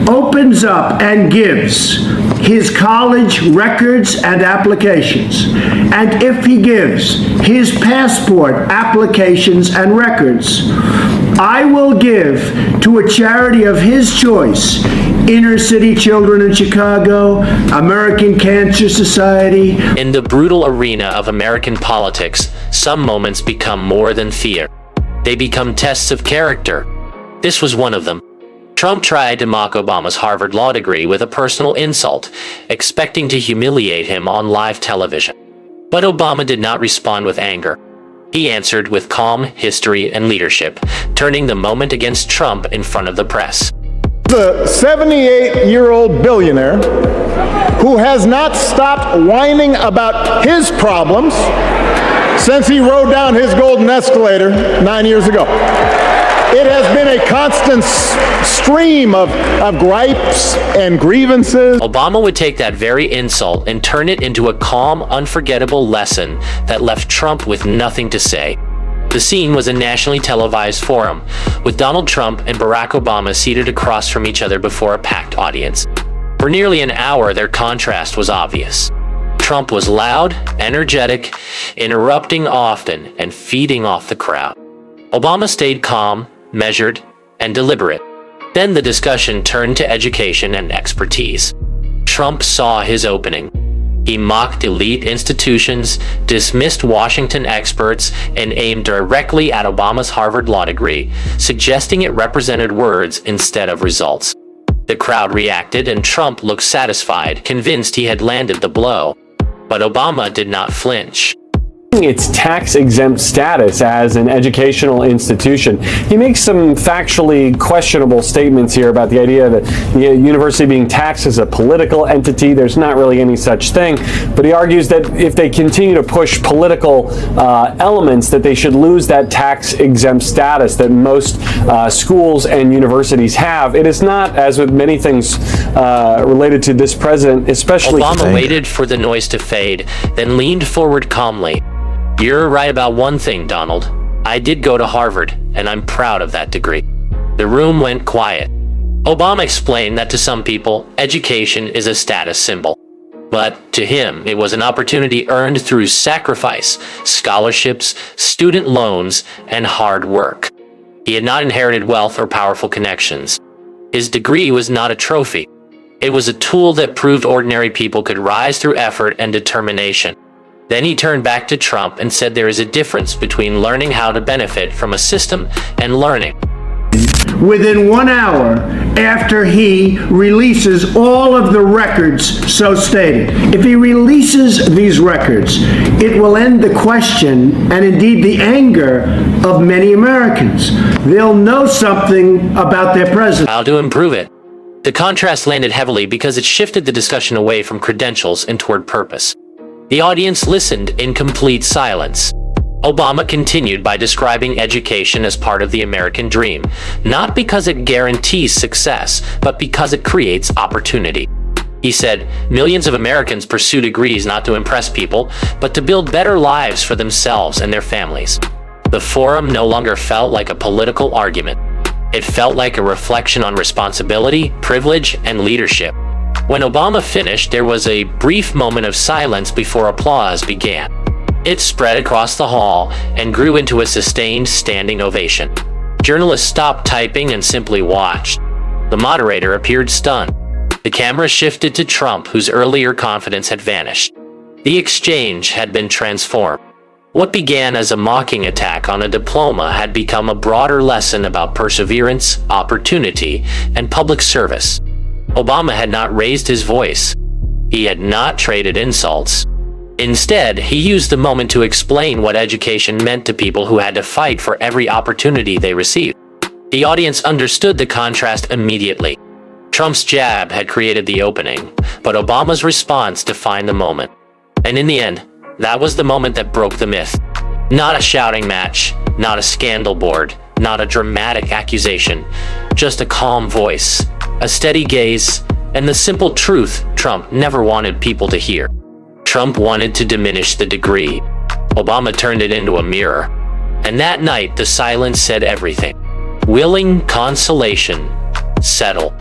opens up and gives his college records and applications, and if he gives his passport applications and records, I will give to a charity of his choice, Inner City Children in Chicago, American Cancer Society. In the brutal arena of American politics, some moments become more than fear. They become tests of character. This was one of them. Trump tried to mock Obama's Harvard law degree with a personal insult, expecting to humiliate him on live television. But Obama did not respond with anger. He answered with calm history and leadership, turning the moment against Trump in front of the press. The 78-year-old billionaire who has not stopped whining about his problems since he rode down his golden escalator 9 years ago. It has been a constant stream of gripes and grievances. Obama would take that very insult and turn it into a calm, unforgettable lesson that left Trump with nothing to say. The scene was a nationally televised forum, with Donald Trump and Barack Obama seated across from each other before a packed audience. For nearly an hour, their contrast was obvious. Trump was loud, energetic, interrupting often, and feeding off the crowd. Obama stayed calm, measured, and deliberate. Then the discussion turned to education and expertise. Trump saw his opening. He mocked elite institutions, dismissed Washington experts, and aimed directly at Obama's Harvard law degree, suggesting it represented words instead of results. The crowd reacted, and Trump looked satisfied, convinced he had landed the blow. But Obama did not flinch. Its tax-exempt status as an educational institution. He makes some factually questionable statements here about the idea that the university being taxed as a political entity. There's not really any such thing, but he argues that if they continue to push political elements, that they should lose that tax-exempt status that most schools and universities have. It is not, as with many things related to this president, especially. Obama waited for the noise to fade, then leaned forward calmly. You're right about one thing, Donald. I did go to Harvard, and I'm proud of that degree. The room went quiet. Obama explained that to some people, education is a status symbol. But to him, it was an opportunity earned through sacrifice, scholarships, student loans, and hard work. He had not inherited wealth or powerful connections. His degree was not a trophy. It was a tool that proved ordinary people could rise through effort and determination. Then he turned back to Trump and said there is a difference between learning how to benefit from a system and learning. Within 1 hour after he releases all of the records so stated. If he releases these records, it will end the question and indeed the anger of many Americans. They'll know something about their president. How to improve it? The contrast landed heavily because it shifted the discussion away from credentials and toward purpose. The audience listened in complete silence. Obama continued by describing education as part of the American dream, not because it guarantees success, but because it creates opportunity. He said, millions of Americans pursue degrees not to impress people, but to build better lives for themselves and their families. The forum no longer felt like a political argument. It felt like a reflection on responsibility, privilege, and leadership. When Obama finished, there was a brief moment of silence before applause began. It spread across the hall and grew into a sustained standing ovation. Journalists stopped typing and simply watched. The moderator appeared stunned. The camera shifted to Trump, whose earlier confidence had vanished. The exchange had been transformed. What began as a mocking attack on a diploma had become a broader lesson about perseverance, opportunity, and public service. Obama had not raised his voice. He had not traded insults. Instead, he used the moment to explain what education meant to people who had to fight for every opportunity they received. The audience understood the contrast immediately. Trump's jab had created the opening, but Obama's response defined the moment. And in the end, that was the moment that broke the myth. Not a shouting match, not a scandal board, not a dramatic accusation, just a calm voice, a steady gaze, and the simple truth Trump never wanted people to hear. Trump wanted to diminish the degree. Obama turned it into a mirror. And that night, the silence said everything. Willing consolation, settle.